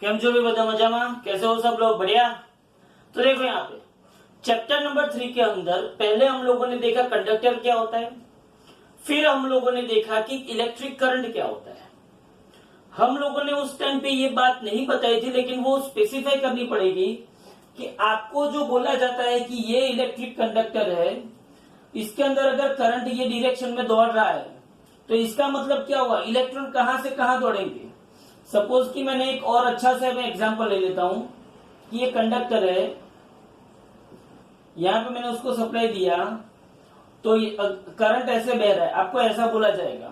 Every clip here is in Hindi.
કેમ છો ભાઈ બધા મજામાં? कैसे हो सब लोग? बढ़िया। तो देखो यहाँ पे चैप्टर नंबर 3 के अंदर पहले हम लोगों ने देखा कंडक्टर क्या होता है, फिर हम लोगों ने देखा कि इलेक्ट्रिक करंट क्या होता है। हम लोगों ने उस टाइम पे ये बात नहीं बताई थी, लेकिन वो स्पेसिफाई करनी पड़ेगी कि आपको जो बोला जाता है कि ये इलेक्ट्रिक कंडक्टर है, इसके अंदर अगर करंट ये डायरेक्शन में दौड़ रहा है तो इसका मतलब क्या हुआ, इलेक्ट्रॉन कहां से कहां दौड़ेंगे। सपोज कि मैंने एक और अच्छा सा मैं एग्जांपल ले लेता हूं कि ये कंडक्टर है, यहां पे मैंने उसको सप्लाई दिया तो करंट ऐसे बह रहा है। आपको ऐसा बोला जाएगा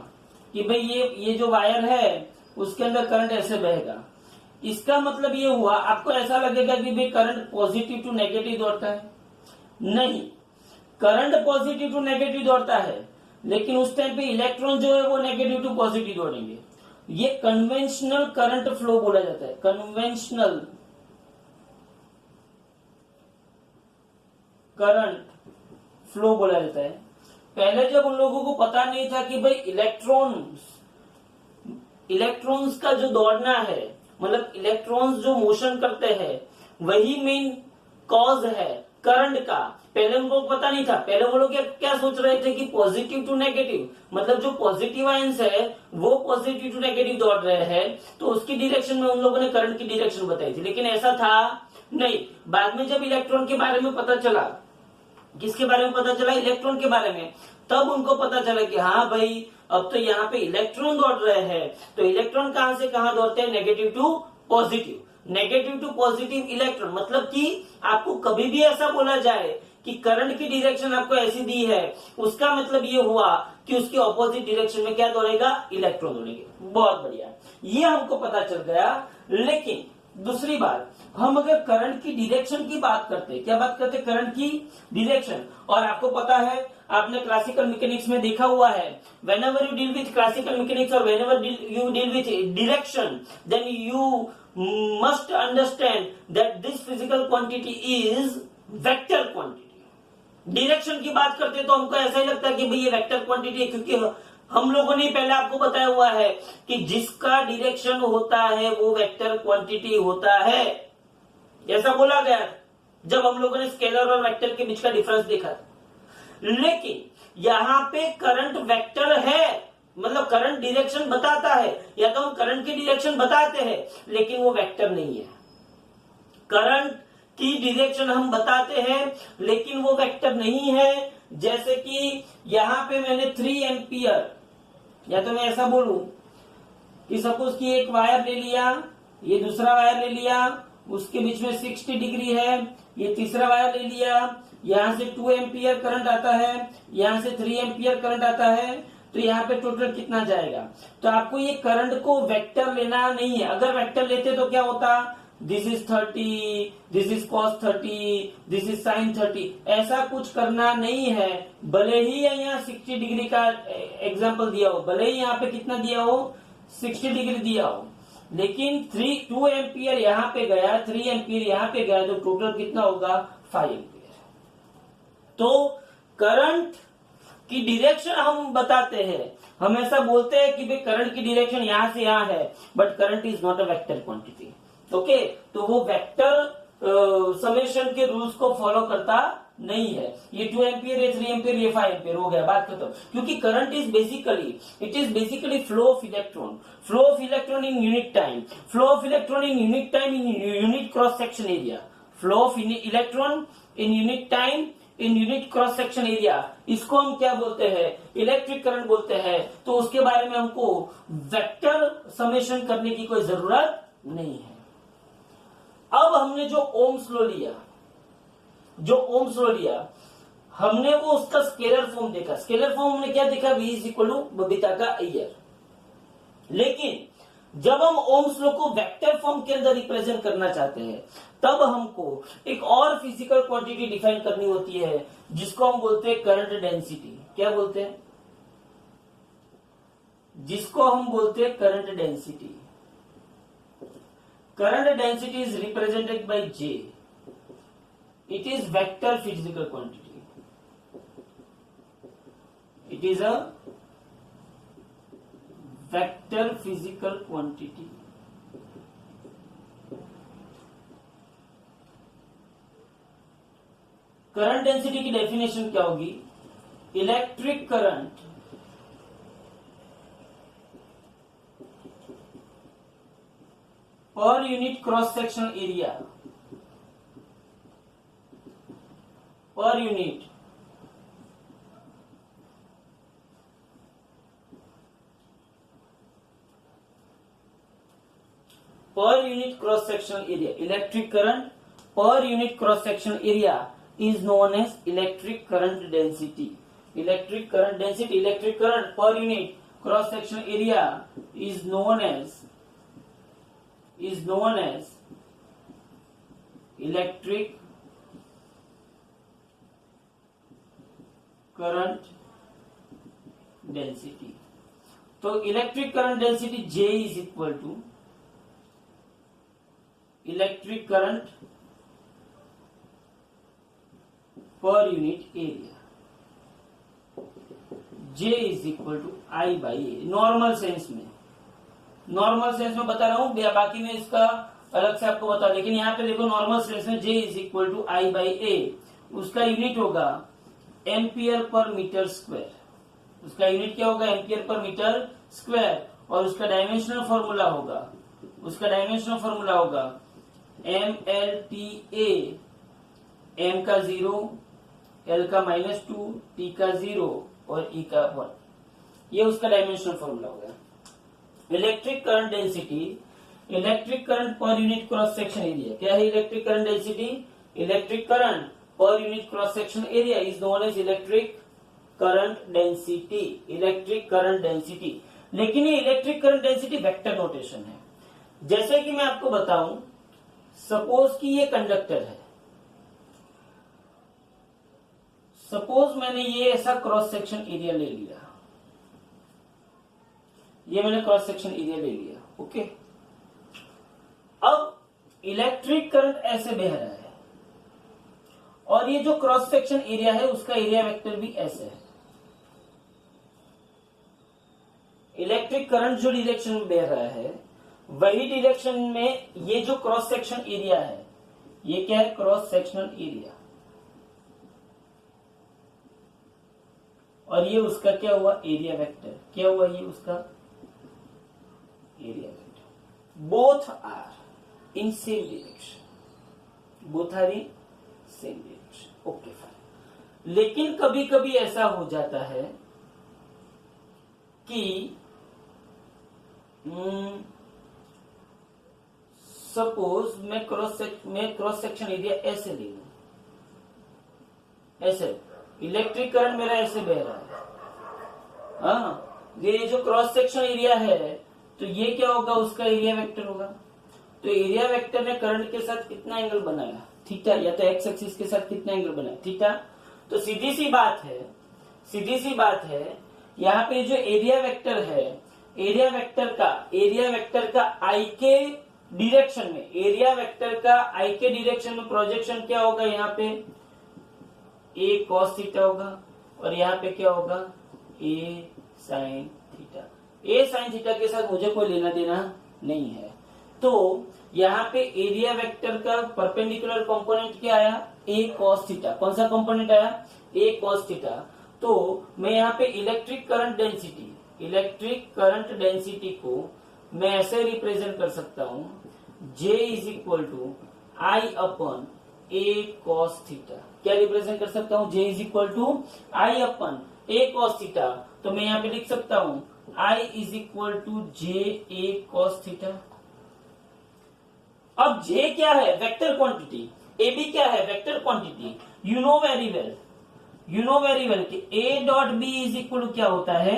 कि भाई ये जो वायर है उसके अंदर करंट ऐसे बहेगा। इसका मतलब ये हुआ, आपको ऐसा लगेगा कि भाई करंट पॉजिटिव टू नेगेटिव दौड़ता है। नहीं, करंट पॉजिटिव टू नेगेटिव दौड़ता है, लेकिन उस टाइम पे इलेक्ट्रॉन जो है वो नेगेटिव टू पॉजिटिव दौड़ेंगे। ये कन्वेंशनल करंट फ्लो बोला जाता है, कन्वेंशनल करंट फ्लो बोला जाता है। पहले जब उन लोगों को पता नहीं था कि भाई इलेक्ट्रॉन्स का जो दौड़ना है, मतलब इलेक्ट्रॉन्स जो मोशन करते हैं वही मेन कॉज है करंट का, पहले उनको पता नहीं था। पहले वो लोग क्या सोच रहे थे कि पॉजिटिव टू नेगेटिव, मतलब जो पॉजिटिव आयंस है वो पॉजिटिव टू नेगेटिव दौड़ रहे हैं, तो उसकी डायरेक्शन में उन लोगों ने करंट की डायरेक्शन बताई थी। लेकिन ऐसा था नहीं। बाद में जब इलेक्ट्रॉन के बारे में पता चला, किसके बारे में पता चला, इलेक्ट्रॉन के बारे में, तब उनको पता चला कि हाँ भाई अब तो यहाँ पे इलेक्ट्रॉन दौड़ रहे हैं। तो इलेक्ट्रॉन कहां से कहां दौड़ते हैं, negative to positive, negative to positive electron. मतलब कि आपको कभी भी ऐसा बोला जाए कि करंट की डायरेक्शन आपको ऐसी दी है, उसका मतलब ये हुआ कि उसके ऑपोजिट डायरेक्शन में क्या दौड़ेगा, इलेक्ट्रॉन दौड़ेंगे। बहुत बढ़िया, ये हमको पता चल गया। लेकिन दूसरी बात, हम अगर करंट की डायरेक्शन की बात करते हैं, क्या बात करते हैं, करंट की डायरेक्शन। और आपको पता है, आपने क्लासिकल मैकेनिक्स में देखा हुआ है, whenever you deal with classical mechanics और whenever you deal with direction, then you must understand that this physical quantity is vector quantity. Direction की बात करते तो हमको ऐसा ही लगता है कि भाई ये वेक्टर क्वांटिटी है, क्योंकि हम लोगों ने पहले आपको बताया हुआ है कि जिसका डायरेक्शन होता है वो वेक्टर क्वांटिटी होता है, ऐसा बोला गया जब हम लोगों ने स्केलर और वेक्टर के बीच का डिफरेंस देखा था। लेकिन यहां पे करंट वेक्टर है, मतलब करंट डायरेक्शन बताता है, या तो हम करंट की डायरेक्शन बताते हैं लेकिन वो वेक्टर नहीं है। करंट की डायरेक्शन हम बताते हैं लेकिन वो वेक्टर नहीं है। जैसे कि यहां पे मैंने 3 एम्पियर, या तो मैं ऐसा बोलूं कि सपोज कि एक वायर ले लिया, ये दूसरा वायर ले लिया, उसके बीच में 60 डिग्री है, ये तीसरा वायर ले लिया, यहां से 2 एम्पियर करंट आता है, यहां से 3 एम्पियर करंट आता है, तो यहाँ पे टोटल कितना जाएगा। तो आपको ये करंट को वेक्टर लेना नहीं है। अगर वेक्टर लेते तो क्या होता, this is 30, this is cos 30, this is sin 30, ऐसा कुछ करना नहीं है। भले ही यहाँ 60 डिग्री का एग्जाम्पल दिया हो, भले ही यहाँ पे कितना दिया हो, 60 डिग्री दिया हो, लेकिन 2 एम्पियर यहाँ पे गया, 3 एम्पियर यहाँ पे गया, तो टोटल कितना होगा, 5 एम्पियर। तो करंट की डायरेक्शन हम बताते हैं, हम ऐसा बोलते हैं कि भाई करंट की डायरेक्शन यहां से यहां है, but current is not a vector quantity. Okay, तो वो वेक्टर समेशन के रूल्स को फॉलो करता नहीं है। ये 2 एम्पियर, ये 3 एम्पियर, ये 5 एम्पियर, हो गया, बात खत्म। क्योंकि current is basically flow of electron, flow of electron in unit time, flow of electron in unit time in unit cross section area, flow of electron in unit time in unit cross section area. इसको हम क्या बोलते हैं, इलेक्ट्रिक करंट बोलते हैं। तो उसके बारे में हमको वेक्टर समेशन करने की कोई जरूरत नहीं है। अब हमने जो ओम्स लॉ लिया, हमने वो उसका स्केलर फॉर्म देखा। स्केलर फॉर्म हमने क्या देखा, V इज इक्वल टू बबीता का ईयर। लेकिन जब हम ओम्स लॉ को वेक्टर फॉर्म के अंदर रिप्रेजेंट करना चाहते हैं, तब हमको एक और फिजिकल क्वांटिटी डिफाइन करनी होती है, जिसको हम बोलते हैं करंट डेंसिटी। क्या बोलते हैं, जिसको हम बोलते हैं current density. Current density is represented by J. It is vector physical quantity. It is a vector physical quantity. Current density की डेफिनेशन क्या होगी? इलेक्ट्रिक करंट पर unit cross sectional area per unit cross sectional area. Electric current per unit cross sectional area is known as electric current density. Electric current density, electric current per unit cross sectional area is known as electric current density. तो electric current density J is equal to electric current पर unit area. J is equal to I by A. Normal sense में बता रहा हूं, बाकी में इसका अलग से आपको बता, लेकिन यहाँ पे देखो नॉर्मल सेंस में J is equal to I by A. उसका यूनिट होगा एम्पियर पर मीटर स्क्वायर. उसका यूनिट क्या होगा? Ampere per metre square. और उसका डायमेंशनल फॉर्मूला होगा MLTA. M का 0, L का -2, T का 0 और E का 1. ये उसका डायमेंशनल फॉर्मूला होगा. Electric current density, electric current पर यूनिट क्रॉस सेक्शन एरिया. क्या है electric current density? Electric current पर unit cross section area is known as electric current density. Electric current density. लेकिन ये electric current density vector notation है. जैसे कि मैं आपको बताऊं, सपोज कि ये कंडक्टर है. सपोज मैंने ये ऐसा क्रॉस सेक्शन एरिया ले लिया. ये मैंने क्रॉस सेक्शन एरिया ले लिया. ओके. अब इलेक्ट्रिक करंट ऐसे बह रहा है और ये जो क्रॉस सेक्शन एरिया है उसका एरिया वेक्टर भी ऐसे है. इलेक्ट्रिक करंट जो डायरेक्शन में बह रहा है वही डायरेक्शन में ये जो क्रॉस सेक्शन एरिया है, ये क्या है? Cross sectional area. और ये उसका क्या हुआ? Area vector. क्या हुआ? ये उसका area vector. Both are in same direction. Okay fine. लेकिन कभी कभी ऐसा हो जाता है कि सपोज मैं क्रॉस सेक्शन एरिया ऐसे ले लूं. ऐसे इलेक्ट्रिक करंट मेरा ऐसे बह रहा है. हाँ, ये जो क्रॉस सेक्शन एरिया है तो ये क्या होगा? उसका एरिया वेक्टर होगा. तो एरिया वेक्टर ने करंट के साथ कितना एंगल बनाया? थीटा. या तो एक्स एक्सिस के साथ कितना एंगल बनाया? थीटा. तो सीधी सी बात है यहाँ पे जो एरिया वेक्टर है, एरिया वेक्टर का आई के डायरेक्शन में, एरिया वेक्टर का आई के डायरेक्शन में प्रोजेक्शन क्या होगा? यहाँ पे ए कॉस थीटा होगा और यहाँ पे क्या होगा? ए साइन थीटा. ए साइन थीटा के साथ मुझे कोई लेना देना नहीं है. तो यहाँ पे एरिया वेक्टर का परपेंडिकुलर कंपोनेंट क्या आया? ए कॉस थीटा. कौन सा कंपोनेंट आया? ए कॉस थीटा. तो मैं यहाँ पे इलेक्ट्रिक करंट डेंसिटी को मैं ऐसे रिप्रेजेंट कर सकता हूं, J is equal to I upon A cos theta. क्या रिप्रेजेंट कर सकता हूं? J is equal to I upon A cos theta. तो मैं यहाँ पे लिख सकता हूं I is equal to J A cos theta. अब J क्या है? Vector quantity. AB क्या है? Vector quantity. You know very well कि A dot B is equal to क्या होता है?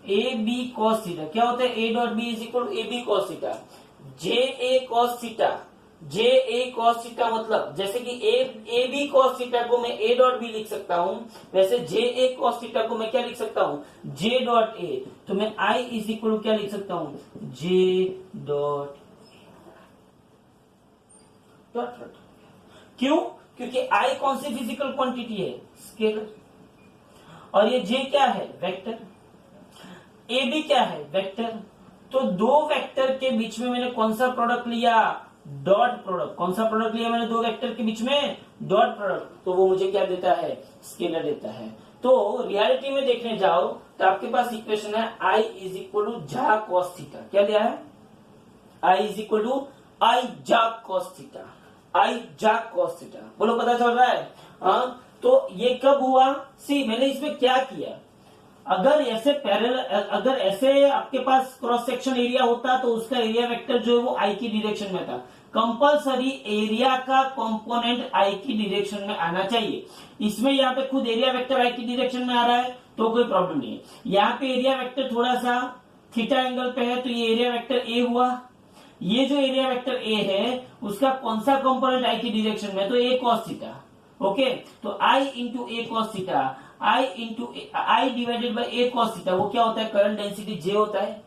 A B cos theta. क्या होता है? A dot B is equal to A B cos theta. J A cos theta मतलब जैसे कि ए बी कॉस थीटा को मैं ए डॉट बी लिख सकता हूं, वैसे J ए कॉस थीटा को मैं क्या लिख सकता हूं? J dot A. तो मैं I इज इक्वल टू क्या लिख सकता हूं? J dot. क्यों? क्योंकि I कौन सी फिजिकल क्वांटिटी है? स्केलर. और ये J क्या है? वेक्टर. AB क्या है? वेक्टर. तो दो वेक्टर के बीच में मैंने कौन सा प्रोडक्ट लिया? डॉट प्रोडक्ट, कौन सा प्रोडक्ट लिया मैंने दो वेक्टर के बीच में, डॉट प्रोडक्ट, तो वो मुझे क्या देता है, स्केलर देता है। तो रियलिटी में देखने जाओ तो आपके पास इक्वेशन है I is equal to J cos theta, क्या लिया है, I is equal to I J cos theta, I J cos theta, बोलो पता चल रहा है। हाँ, तो ये कब हुआ, सी मैंने इसमें क्या किया, अगर ऐसे पैरेलल, अगर ऐसे आपके पास क्रॉस सेक्शन एरिया होता तो उसका एरिया वेक्टर जो है वो आई की डायरेक्शन में था। कंपलसरी एरिया का कंपोनेंट आई की डायरेक्शन में आना चाहिए। इसमें यहाँ पे खुद एरिया वेक्टर आई की डायरेक्शन में आ रहा है तो कोई प्रॉब्लम नहीं है। यहाँ पे एरिया वेक्टर थोड़ा सा थीटा एंगल पे है तो ये एरिया वेक्टर ए हुआ। ये जो एरिया वेक्टर ए है उसका कौन सा कंपोनेंट आई की डायरेक्शन में, तो ए कॉस थीटा। ओके, तो I into A cos theta, I divided by A cos theta, वो क्या होता है, करंट डेंसिटी जे होता है।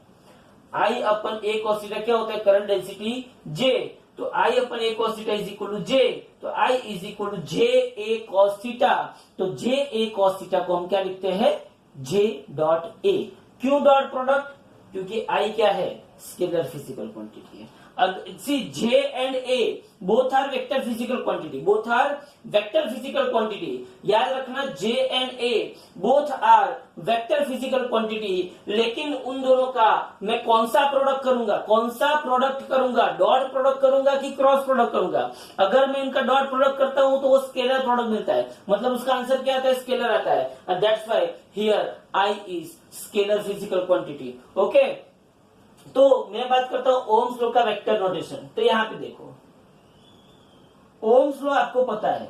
आई अपन ए कॉस थीटा क्या होता है, करंट डेंसिटी जे। तो I upon A cos theta is equal to J, तो I is equal to J A cos theta. तो जे ए कॉस थीटा को हम क्या लिखते हैं, जे डॉट ए। क्यों डॉट प्रोडक्ट, क्योंकि आई क्या है, स्केलर फिजिकल क्वांटिटी है। See, J and A both are vector physical quantity, both are vector physical quantity। याद रखना J and A both are vector physical quantity, लेकिन उन दोनों का मैं कौन सा प्रोडक्ट करूंगा, कौन सा प्रोडक्ट करूंगा, डॉट प्रोडक्ट करूंगा कि क्रॉस प्रोडक्ट करूंगा। अगर मैं इनका डॉट प्रोडक्ट करता हूं तो वो स्केलर प्रोडक्ट मिलता है, मतलब उसका आंसर क्या आता है, स्केलर आता है। And that's why here I is scalar physical quantity. Okay, तो मैं बात करता हूं ओम्स लॉ का वेक्टर नोटेशन। तो यहां पे देखो, ओम्स लॉ आपको पता है,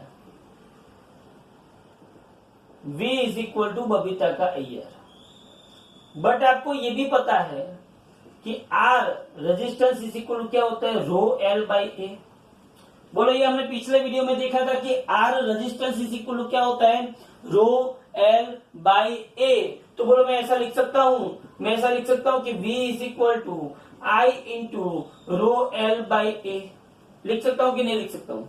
V इज इक्वल टू बबीता का ईयर, बट आपको ये भी पता है कि R resistance is equal to क्या होता है, रो एल बाई ए। बोलो, ये हमने पिछले वीडियो में देखा था कि R resistance is equal to क्या होता है, रो एल बाई ए। तो बोलो मैं ऐसा लिख सकता हूं, मैं ऐसा लिख सकता हूं कि V is equal to I into rho L by A. लिख सकता हूं कि नहीं लिख सकता हूं,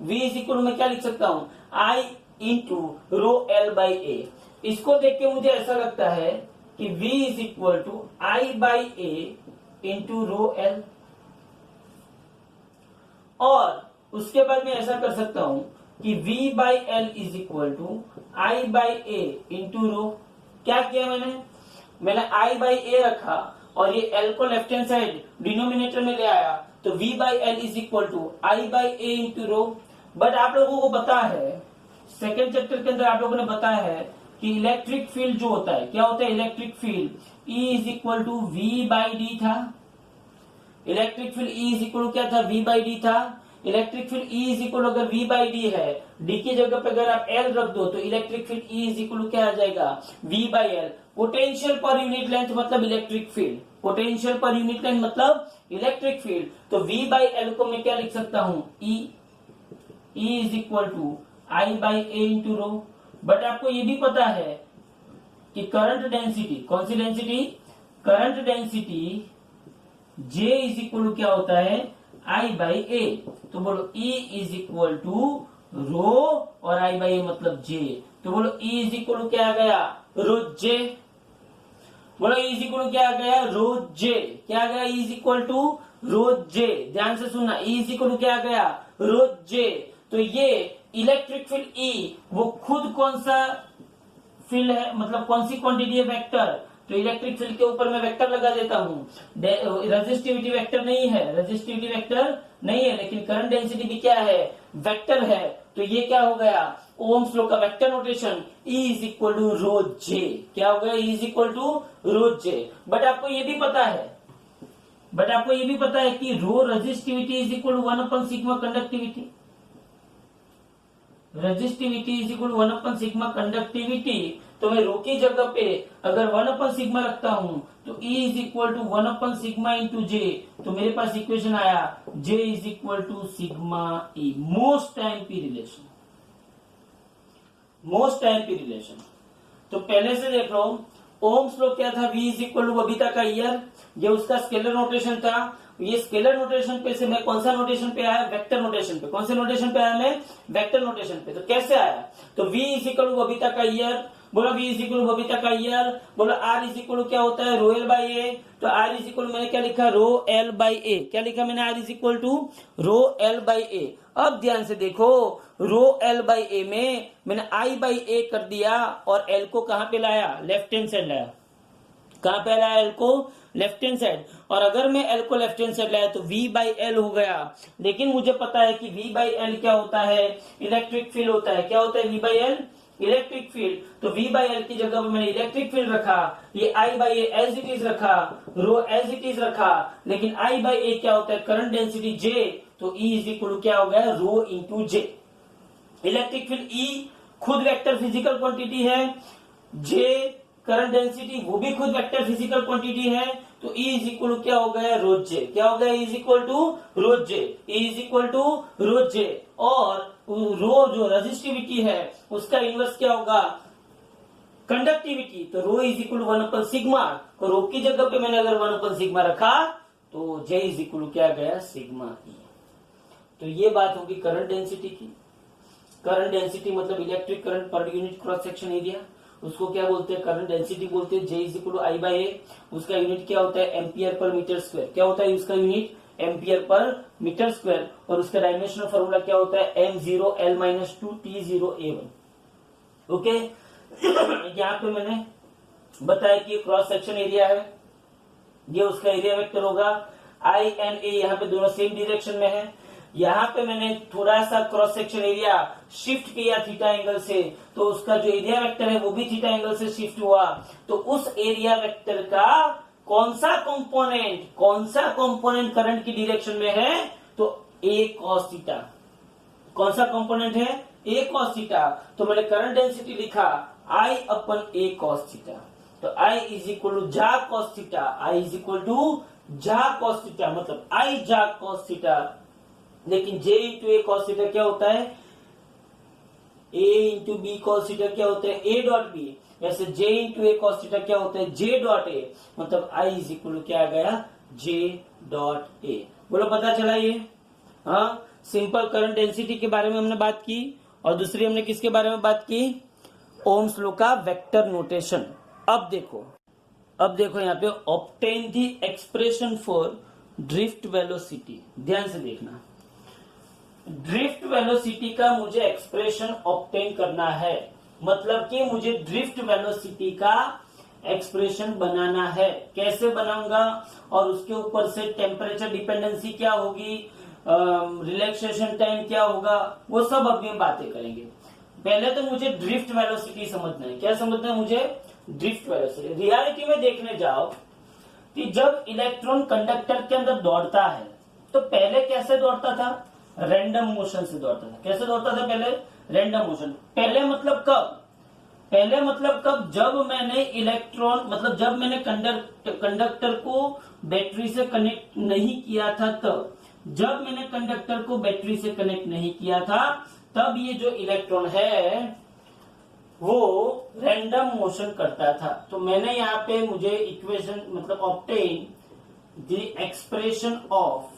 V इज इक्वल मैं क्या लिख सकता हूं, I into rho L by A. इसको देख के मुझे ऐसा लगता है कि V is equal to I by A into rho L. और उसके बाद मैं ऐसा कर सकता हूं कि V by L is equal to I by A into rho. क्या किया मैंने I बाई ए रखा और ये L को लेफ्ट हैंड साइड डिनोमिनेटर में ले आया, तो V by L is equal to I by A into rho. But आप लोगों को पता है, सेकेंड चैप्टर के अंदर आप लोगों ने बताया है कि इलेक्ट्रिक फील्ड जो होता है, क्या होता है electric field, E is equal to V by D था। Electric field E is equal क्या था, V बाई डी था। Electric field E is equal अगर V बाई डी है, D की जगह पे अगर आप L रख दो तो electric field E is equal क्या आ जाएगा, V by L. Potential per unit length मतलब electric field, potential per unit length मतलब इलेक्ट्रिक फील्ड। तो V बाई एल को मैं क्या लिख सकता हूं, E is equal to I by A into rho. But आपको ये भी पता है कि करंट डेंसिटी, कौन सी density, current density J is equal क्या होता है, आई बाई ए। तो बोलो E इज इक्वल टू रो और आई बाई ए मतलब J। तो बोलो E इज इक्वल क्या आ गया, रो J। बोलो E इज इक्वल क्या आ गया, रो J। क्या आ गया, E is equal to rho J। ध्यान से सुनना, E इज इक्वल क्या आ गया, रो J। तो ये इलेक्ट्रिक फील्ड E वो खुद कौन सा फील्ड है, मतलब कौन सी क्वांटिटी है, वेक्टर। तो इलेक्ट्रिक फील्ड के ऊपर मैं वेक्टर लगा देता हूं, रेजिस्टिविटी वेक्टर नहीं है, रेजिस्टिविटी वेक्टर नहीं है, लेकिन करंट डेंसिटी भी क्या है, वेक्टर है। तो ये क्या हो गया, ओम्स लॉ का vector notation, E is equal to rho J। क्या हो गया, E is equal to rho J। But आपको ये भी पता है, कि rho resistivity is equal to 1 upon sigma conductivity, resistivity is equal 1 upon sigma conductivity. तो मैं रो की जगह पे अगर 1 अपन सिग्मा रखता हूं तो E is equal to 1 upon sigma into J। तो मेरे पास इक्वेशन आया J is equal to sigma E। Most time P relation, most time P relation. तो पहले से देख लो, ओम्स लॉ क्या था, V इज इक्वल टू बबीता का ईयर, ये उसका स्केलर नोटेशन था। ये स्केलर नोटेशन पे से मैं कौन सा नोटेशन पे आया, वेक्टर नोटेशन पे। कौन से नोटेशन पे आया मैं, वेक्टर नोटेशन पे। तो कैसे आया, तो V इज इक्वल टू बबीता का ईयर, बोला V इज इक्वल बबीता का ईयर, बोला R इज इक्वल क्या होता है रो एल बाई ए, तो R इज इक्वल मैंने क्या लिखा रो एल बाई ए, क्या लिखा मैंने R is equal to rho L by A. अब ध्यान से देखो रो एल बाई ए में मैंने I बाई ए कर दिया और L को कहां पे लाया, लेफ्ट हैंड साइड लाया, कहां पे लाया L को, लेफ्ट हैंड साइड। और अगर मैं L को लेफ्ट हैंड साइड लाया तो V बाई एल हो गया, लेकिन मुझे पता है कि V बाई एल क्या होता है, इलेक्ट्रिक फील्ड होता है। क्या होता है V by L, electric field. तो V बाई एल की जगह पर मैंने इलेक्ट्रिक फील्ड रखा, ये I by A as it is रखा, रो एज इट इज रखा, लेकिन I बाई ए क्या होता है, करंट डेंसिटी J, तो E इज इक्वल टू क्या हो गया rho into J। Electric field E खुद वेक्टर फिजिकल क्वांटिटी है, J करंट डेंसिटी वो भी खुद वेक्टर फिजिकल क्वांटिटी है, तो E इज इक्वल टू क्या हो गया रो J, क्या हो गया E is equal to rho J, E is equal to rho J। और रो जो रेजिस्टिविटी है उसका इनवर्स क्या होगा, कंडक्टिविटी, तो रो इज इक्वल टू 1/σ, तो रो की जगह पे मैंने अगर 1/σ रखा तो J इज इक्वल टू क्या गया सिग्मा E। तो ये बात होगी करंट डेंसिटी की। करंट डेंसिटी मतलब इलेक्ट्रिक करंट पर यूनिट क्रॉस सेक्शन एरिया, उसको क्या बोलते हैं, करंट डेंसिटी बोलते हैं। J is equal to I by A, उसका यूनिट क्या होता है एम्पियर पर मीटर स्क्वायर, क्या होता है उसका unit ampere per metre square, और उसका डायमेंशनल फॉर्मूला क्या होता है m0l-2t0a1। ओके यहाँ पे मैंने बताया कि क्रॉस सेक्शन एरिया है, ये उसका एरिया वेक्टर होगा। I एंड A यहाँ पे दोनों सेम डायरेक्शन में है। यहाँ पे मैंने थोड़ा सा क्रॉस सेक्शन एरिया शिफ्ट किया थीटा एंगल से, तो उसका जो एरिया वेक्टर है वो भी थीटा एंगल से शिफ्ट हुआ। तो उस एरिया वेक्टर का कौन सा कंपोनेंट करंट की डायरेक्शन में है, तो A cos थीटा। कौन सा कंपोनेंट है, A cos थीटा। तो मैंने करंट डेंसिटी लिखा I upon A cos theta, तो I is equal to J cos theta, I is equal to J cos theta, मतलब I जा cos थीटा। लेकिन J into A cos theta क्या होता है, A into B cos theta क्या होता है A डॉट B, वैसे J into A cos theta क्या होता है J डॉट A, मतलब I इज इक्वल टू क्या आ गया J डॉट A। बोलो पता चला ये। हाँ, सिंपल करंट डेंसिटी के बारे में हमने बात की, और दूसरी हमने किसके बारे में बात की, ओम्स लॉ का वेक्टर नोटेशन। अब देखो यहाँ पे obtain the expression for drift velocity. ध्यान से देखना, ड्रिफ्ट वेलोसिटी का मुझे एक्सप्रेशन ऑब्टेन करना है, मतलब कि मुझे ड्रिफ्ट वेलोसिटी का एक्सप्रेशन बनाना है। कैसे बनाऊंगा, और उसके ऊपर से टेम्परेचर डिपेंडेंसी क्या होगी, रिलैक्सेशन टाइम क्या होगा, वो सब अभी हम बातें करेंगे। पहले तो मुझे ड्रिफ्ट वेलोसिटी समझना है। क्या समझना है मुझे, ड्रिफ्ट वेलोसिटी। रियलिटी में देखने जाओ कि जब इलेक्ट्रॉन कंडक्टर के अंदर दौड़ता है तो पहले कैसे दौड़ता था, रैंडम मोशन से दौड़ता था। कैसे दौड़ता था पहले, रैंडम मोशन। पहले मतलब कब, जब मैंने इलेक्ट्रॉन मतलब जब मैंने कंडक्टर को बैटरी से कनेक्ट नहीं किया था, तब जब मैंने कंडक्टर को बैटरी से कनेक्ट नहीं किया था तब ये जो इलेक्ट्रॉन है वो रैंडम मोशन करता था। तो मैंने यहाँ पे मुझे इक्वेशन मतलब obtain the expression of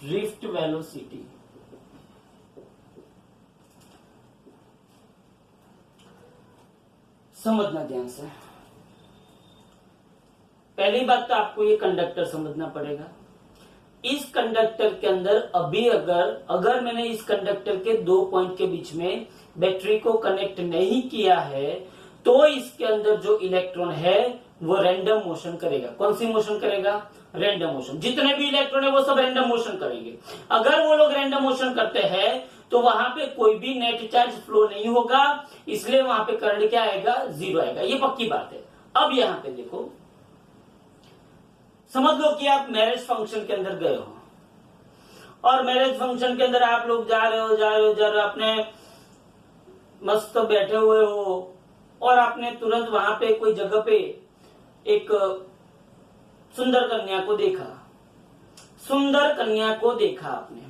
drift velocity. समझना ध्यान से। पहली बात तो आपको ये कंडक्टर समझना पड़ेगा। इस कंडक्टर के अंदर अभी अगर मैंने इस कंडक्टर के दो पॉइंट के बीच में बैटरी को कनेक्ट नहीं किया है तो इसके अंदर जो इलेक्ट्रॉन है वो रैंडम मोशन करेगा। कौन सी मोशन करेगा, रैंडम मोशन। जितने भी इलेक्ट्रॉन है वो सब रैंडम मोशन करेंगे। अगर वो लोग रैंडम मोशन करते हैं तो वहां पे कोई भी नेट चार्ज फ्लो नहीं होगा, इसलिए वहां पे करंट क्या आएगा, जीरो आएगा। ये पक्की बात है। अब यहां पे देखो, समझ लो कि आप मैरिज फंक्शन के अंदर गए हो और मैरिज फंक्शन के अंदर आप लोग जा रहे हो अपने मस्त बैठे हुए हो और आपने तुरंत वहां पे कोई जगह पे एक सुंदर कन्या को देखा आपने।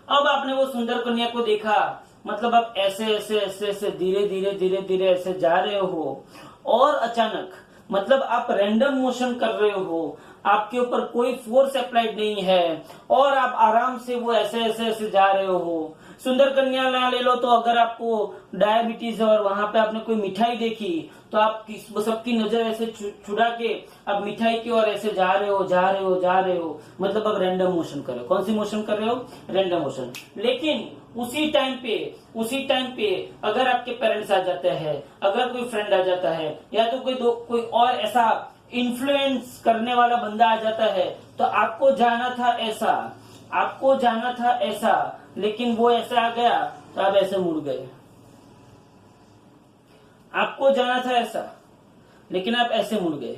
अब आपने वो सुंदर कन्या को देखा, मतलब आप ऐसे धीरे धीरे ऐसे जा रहे हो और अचानक मतलब आप रैंडम मोशन कर रहे हो, आपके ऊपर कोई फोर्स अप्लाइड नहीं है और आप आराम से वो ऐसे ऐसे ऐसे जा रहे हो। सुंदर कन्या ले लो, तो अगर आपको डायबिटीज है और वहां पे आपने कोई मिठाई देखी तो आप सबकी नजर ऐसे छुड़ा के अब मिठाई की ओर ऐसे जा रहे हो जा रहे हो जा रहे हो, मतलब अब रैंडम मोशन कर रहे हो। कौन सी मोशन कर रहे हो? Random motion. लेकिन उसी टाइम पे अगर आपके पेरेंट्स आ जाते हैं, अगर कोई फ्रेंड आ जाता है, या तो कोई और ऐसा इन्फ्लुएंस करने वाला बंदा आ जाता है, तो आपको जाना था ऐसा, लेकिन वो ऐसे आ गया तो आप ऐसे मुड़ गए। आपको जाना था ऐसा, लेकिन आप ऐसे मुड़ गए,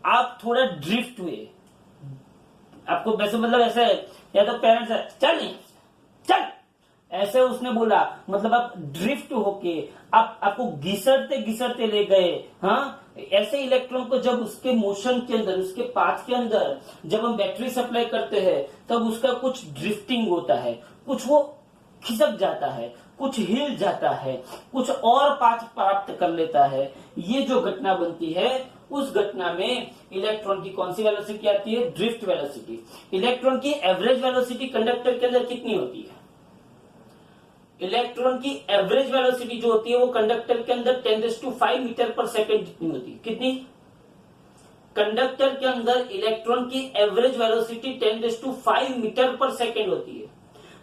आप थोड़ा ड्रिफ्ट हुए। आपको वैसे मतलब ऐसे, या तो पेरेंट्स चल नहीं चल ऐसे उसने बोला, मतलब आप ड्रिफ्ट होके आपको घिसटते घिसटते ले गए। हाँ, ऐसे इलेक्ट्रॉन को जब उसके मोशन के अंदर, उसके पाथ के अंदर जब हम बैटरी सप्लाई करते हैं, तब उसका कुछ ड्रिफ्टिंग होता है, कुछ वो खिसक जाता है, कुछ हिल जाता है, कुछ और पाथ प्राप्त कर लेता है। ये जो घटना बनती है, उस घटना में इलेक्ट्रॉन की कौन सी वेलोसिटी आती है? Drift velocity. इलेक्ट्रॉन की एवरेज वेलोसिटी कंडक्टर के अंदर कितनी होती है? इलेक्ट्रॉन की एवरेज वेलोसिटी जो होती है वो कंडक्टर के अंदर 10⁵ मीटर पर सेकेंड जितनी होती है। कितनी? कंडक्टर के अंदर इलेक्ट्रॉन की एवरेज वेलोसिटी 10⁵ मीटर पर सेकेंड होती है,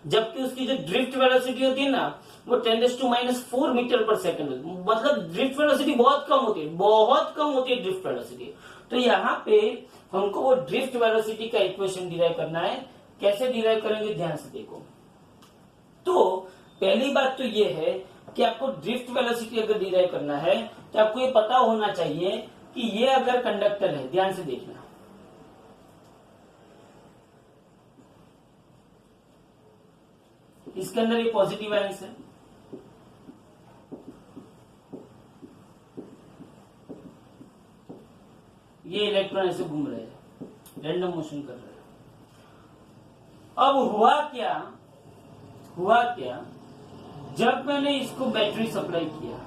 जबकि उसकी जो ड्रिफ्ट वेलोसिटी होती है ना, वो 10⁻⁴ मीटर पर सेकेंड होती है। मतलब ड्रिफ्ट वेलोसिटी बहुत कम होती है, बहुत कम होती है ड्रिफ्ट वेलोसिटी। तो यहाँ पे हमको वो ड्रिफ्ट वेलोसिटी का इक्वेशन डिराइव करना है। कैसे डिराइव करेंगे, ध्यान से देखो। तो पहली बात तो ये है कि आपको ड्रिफ्ट वेलोसिटी अगर डिराइव करना है, तो आपको ये पता होना चाहिए कि ये अगर कंडक्टर है, ध्यान से देखना, इसके अंदर ये पॉजिटिव आयंस है, ये इलेक्ट्रॉन ऐसे घूम रहे हैं, रैंडम मोशन कर रहे हैं। अब हुआ क्या, जब मैंने इसको बैटरी सप्लाई किया,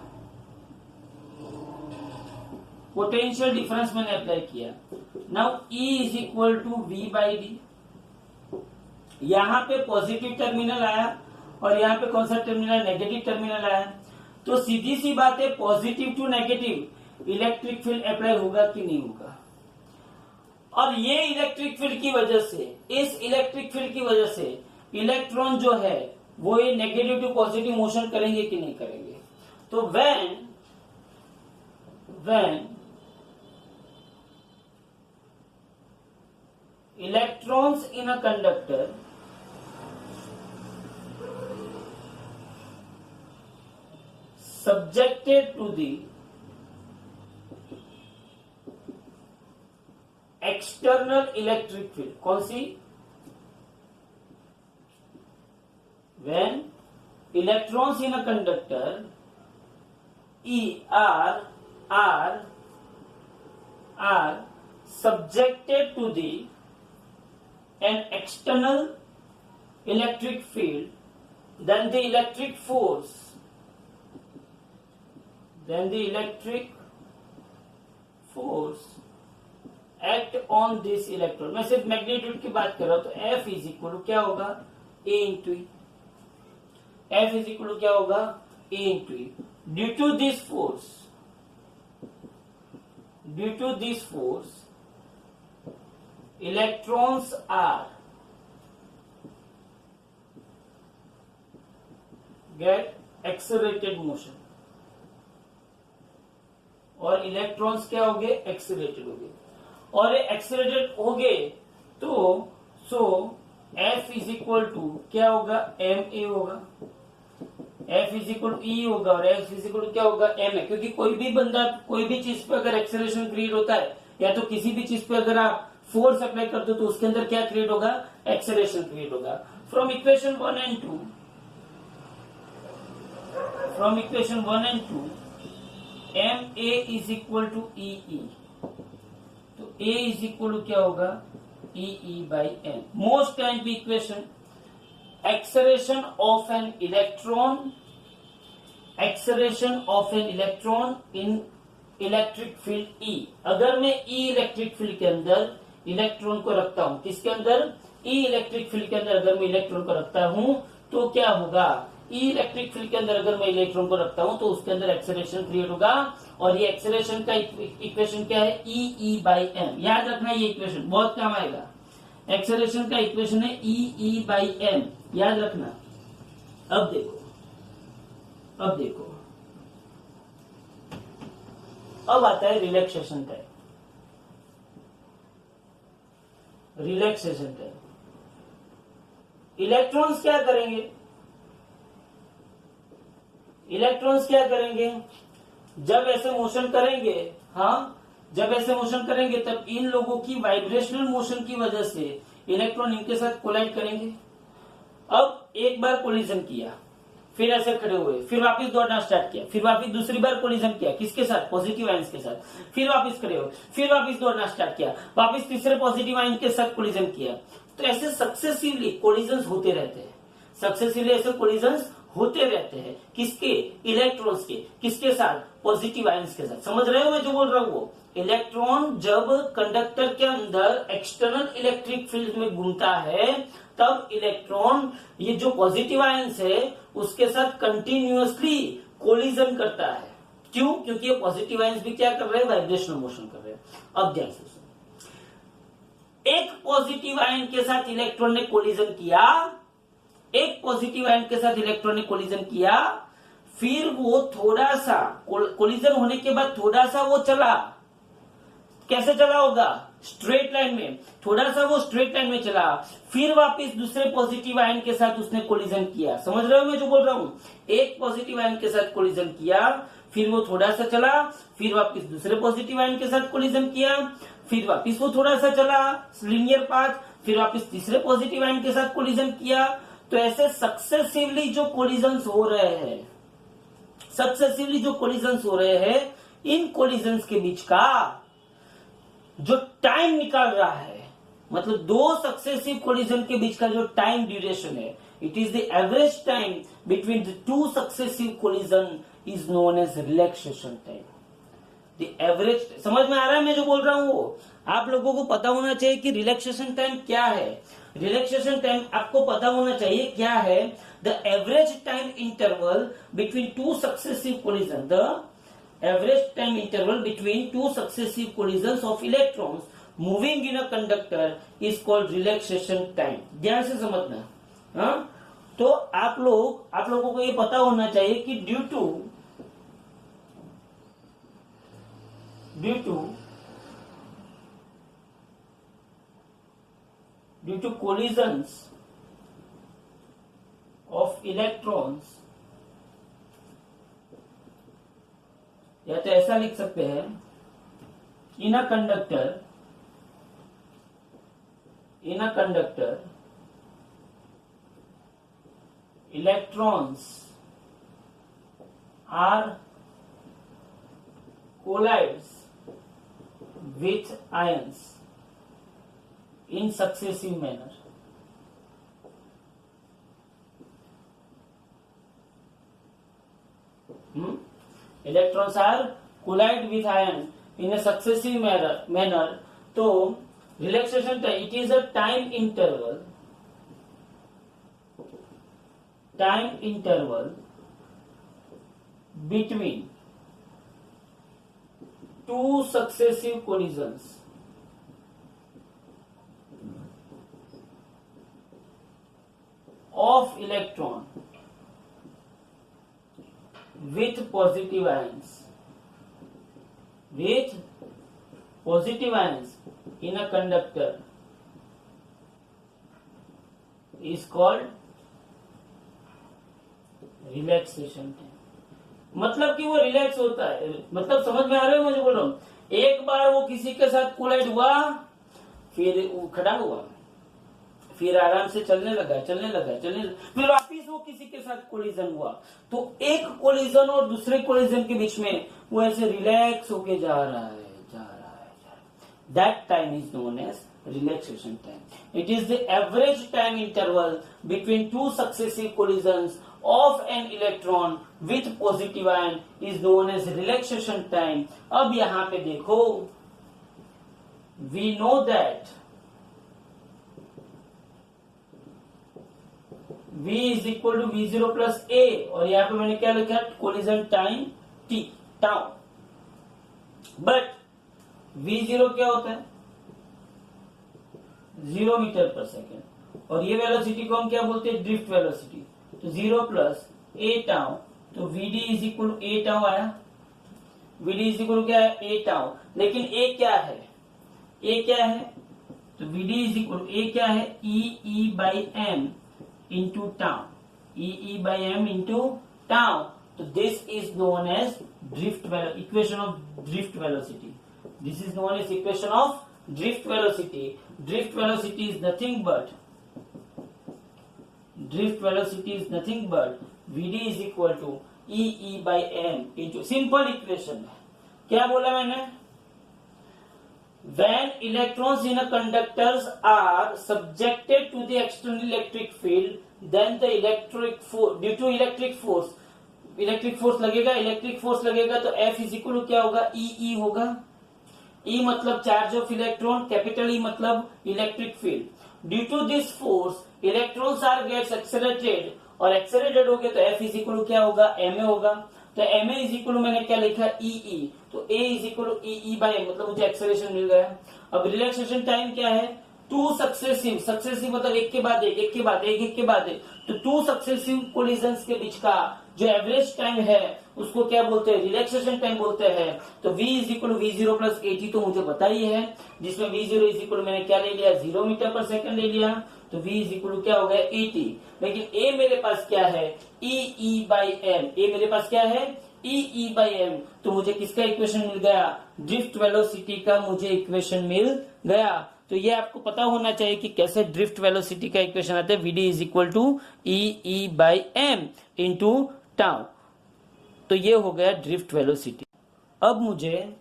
पोटेंशियल डिफरेंस मैंने अप्लाई किया। Now E = V/d। यहां पे पॉजिटिव टर्मिनल आया और यहां पे कौन सा टर्मिनल? नेगेटिव टर्मिनल आया। तो सीधी सी बात है, positive to negative electric field apply होगा कि नहीं होगा। और ये इलेक्ट्रिक फील्ड की वजह से, इस इलेक्ट्रिक फील्ड की वजह से इलेक्ट्रॉन जो है वो ये नेगेटिव टू पॉजिटिव मोशन करेंगे कि नहीं करेंगे। तो when electrons in a conductor subjected to the external electric field, कौन सी? When electrons in a conductor are subjected to an external electric field, then the electric force act on this electron। मैं सिर्फ मैग्नीट्यूड की बात कर रहा हूं, तो F = क्या होगा? A × E। F = क्या होगा? A × E। Due to this force electrons are get accelerated motion, और इलेक्ट्रॉन्स क्या हो गए? एक्सेलरेटेड हो गए। और ये एक्सेलरेटेड हो गए तो F = क्या होगा? ma होगा। F = E होगा और F = क्या होगा? ma। क्योंकि कोई भी बंदा, कोई भी चीज पे अगर एक्सेलरेशन क्रिएट होता है, या तो किसी भी चीज पे अगर आप फोर्स अप्लाई करते हो, तो उसके अंदर क्या क्रिएट होगा? एक्सेलरेशन क्रिएट होगा। From equation 1 and 2 ma = EE। तो A = क्या होगा? EE/m। मोस्ट टाइम की equation, acceleration of an electron in electric field E, अगर मैं ई इलेक्ट्रिक फील्ड के अंदर इलेक्ट्रॉन को रखता हूं, किसके अंदर, ई इलेक्ट्रिक फील्ड के अंदर अगर मैं इलेक्ट्रॉन को रखता हूं तो क्या होगा, ई इलेक्ट्रिक फील्ड के अंदर अगर मैं इलेक्ट्रॉन को रखता हूं तो उसके अंदर एक्सेलरेशन क्रिएट होगा, और ये एक्सेलरेशन का इक्वेशन क्या है, ई बाई एम। याद रखना ये इक्वेशन बहुत काम आएगा। एक्सेलरेशन का इक्वेशन है ई बाई एम, याद रखना। अब देखो, अब आता है relaxation time. Relaxation time electrons क्या करेंगे, इलेक्ट्रॉन्स क्या करेंगे, जब ऐसे मोशन करेंगे, हाँ जब ऐसे मोशन करेंगे तब इन लोगों की वाइब्रेशनल मोशन की वजह से इलेक्ट्रॉन इनके साथ कोलाइड करेंगे। अब एक बार कोलिजन किया, फिर ऐसे खड़े हुए, फिर वापस दौड़ना स्टार्ट किया, फिर वापस दूसरी बार कोलिजन किया, किसके साथ, पॉजिटिव आयंस के साथ, फिर वापस खड़े हुए, फिर वापस दौड़ना स्टार्ट किया, वापस तीसरे पॉजिटिव आयन के साथ कोलिजन किया। तो ऐसे सक्सेसिवली कोलिजन होते रहते हैं, सक्सेसिवली ऐसे कोलिजन होते रहते हैं, किसके, इलेक्ट्रॉन्स के, किसके साथ, पॉजिटिव आयंस के साथ। समझ रहे हो मैं जो बोल रहा हूं वो, इलेक्ट्रॉन जब कंडक्टर के अंदर एक्सटर्नल इलेक्ट्रिक फील्ड में घूमता है तब इलेक्ट्रॉन ये जो पॉजिटिव आयंस है उसके साथ कंटिन्यूअसली कोलिजन करता है। क्यों, क्योंकि ये पॉजिटिव आयंस भी क्या कर रहे हैं, वाइब्रेशनल मोशन कर रहे हैं। अब ध्यान से सुनो, एक पॉजिटिव आयन के साथ इलेक्ट्रॉन ने कोलिजन किया, एक पॉजिटिव आयन के साथ इलेक्ट्रॉन ने कोलिजन किया, फिर वो थोड़ा सा कोलिजन होने के बाद थोड़ा सा वो चला, कैसे चला होगा, स्ट्रेट लाइन में, थोड़ा सा वो स्ट्रेट लाइन में चला, फिर वापस दूसरे पॉजिटिव आयन के साथ उसने कोलिजन किया। समझ रहे हो मैं जो बोल रहा हूं, एक पॉजिटिव आयन के साथ कोलिजन किया, फिर वो थोड़ा सा चला, फिर वापस दूसरे पॉजिटिव आयन के साथ कोलिजन किया, फिर वापस वो थोड़ा सा चला लीनियर पाथ, फिर वापस तीसरे पॉजिटिव आयन के साथ कोलिजन किया। तो ऐसे सक्सेसिवली जो कोलिजन्स हो रहे हैं, सक्सेसिवली जो कोलिजन्स हो रहे हैं, इन कोलिजन्स के बीच का जो टाइम निकाल रहा है, मतलब दो सक्सेसिव कोलिजन के बीच का जो टाइम ड्यूरेशन है, it is the average time between the two successive collision is known as relaxation time. The average, समझ में आ रहा है मैं जो बोल रहा हूं वो, आप लोगों को पता होना चाहिए कि रिलैक्सेशन टाइम क्या है। रिलैक्सेशन टाइम आपको पता होना चाहिए क्या है, the average time interval between two successive collision, the average time interval between two successive collisions of electrons moving in a conductor is called relaxation time। ध्यान से समझना, हाँ। तो आप लोगों को ये पता होना चाहिए कि due to collisions of electrons, या तो ऐसा लिख सकते हैं, in a conductor electrons are collides with ions in successive manner. Electrons are collide with ion in a successive manner. तो relaxation time, it is a time interval between two successive collisions of electron with positive ions in a conductor is called relaxation time। मतलब कि वो रिलैक्स होता है, मतलब समझ में आ रहा है मुझे बोल रहा हूं, एक बार वो किसी के साथ कोलाइड हुआ, फिर वो खड़ा हुआ, फिर आराम से चलने लगा, फिर वापिस वो किसी के साथ कोलिजन हुआ, तो एक कोलिजन और दूसरे कोलिजन के बीच में वो ऐसे रिलैक्स होके जा रहा है। That time is known as relaxation time. It is the average time interval between two successive collisions of an electron with positive ion is known as relaxation time. अब यहां पे देखो, we know that v is equal to v0 plus a, और यहां पे मैंने क्या लिखा, collision time t tau. But v0 क्या होता है, 0 मीटर पर सेकेंड, और ये वेलोसिटी को हम क्या बोलते हैं, ड्रिफ्ट वेलोसिटी। तो 0 प्लस a टाउ, तो vd is equal to a tau आया। vd इज इक्वल क्या है, a टाउ। लेकिन a क्या है, a क्या है, तो vd is equal to a क्या है, e by m into tau, e by m into tau. तो this is known as drift equation of drift velocity. This is known as equation of drift velocity. Drift velocity is nothing but vd is equal to e by m into, simple equation है। क्या बोला मैंने, when electrons in a conductors are subjected to the external electric field, then the electric force, due to electric force लगेगा तो F इज इक्वल टू क्या होगा, E होगा। E मतलब charge of electron, capital E मतलब electric field. Due to this force electrons are gets accelerated, और एक्सेलरेटेड हो गए तो F इज इक्वल टू क्या होगा, ma होगा। तो ma इज इक्वल टू मैंने क्या लिखा, E, तो a is equal to E by m, मतलब मुझे एक्सेलरेशन मिल गया। अब रिलैक्सेशन टाइम क्या है, 2 सक्सेसिव मतलब एक के बाद एक, तो 2 सक्सेसिव कोलिजन्स के बीच का जो एवरेज टाइम है उसको क्या बोलते हैं, रिलैक्सेशन टाइम बोलते हैं। तो v is equal to v0 plus 80 तो मुझे पता ही है, जिसमें v0 इज इक्वल मैंने क्या ले लिया, 0 मीटर पर सेकंड ले लिया, तो v इज इक्वल टू क्या हो गया, 80। लेकिन a मेरे पास क्या है, e बाई m, a मेरे पास क्या है, e बाई m, तो मुझे किसका इक्वेशन मिल गया, ड्रिफ्ट वेलोसिटी का मुझे इक्वेशन मिल गया। तो ये आपको पता होना चाहिए कि कैसे ड्रिफ्ट वेलोसिटी का इक्वेशन आता है, vd is equal to e by m into tau. तो ये हो गया ड्रिफ्ट वेलोसिटी। अब मुझे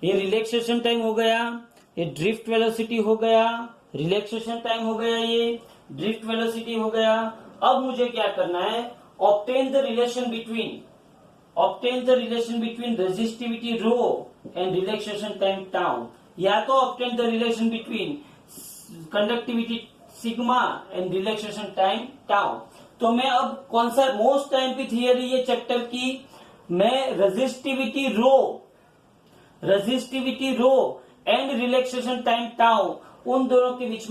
ये रिलैक्सेशन टाइम हो गया, ये ड्रिफ्ट वेलोसिटी हो गया, रिलैक्सेशन टाइम हो गया, ये ड्रिफ्ट वेलोसिटी हो गया। अब मुझे क्या करना है, obtain the relation between resistivity rho and relaxation time tau, या तो obtain the relation between conductivity sigma and relaxation time tau. तो मैं अब कौन सा मोस्ट टाइम की थियरी ये चैप्टर की, मैं resistivity rho and relaxation time tau, उन दोनों के बीच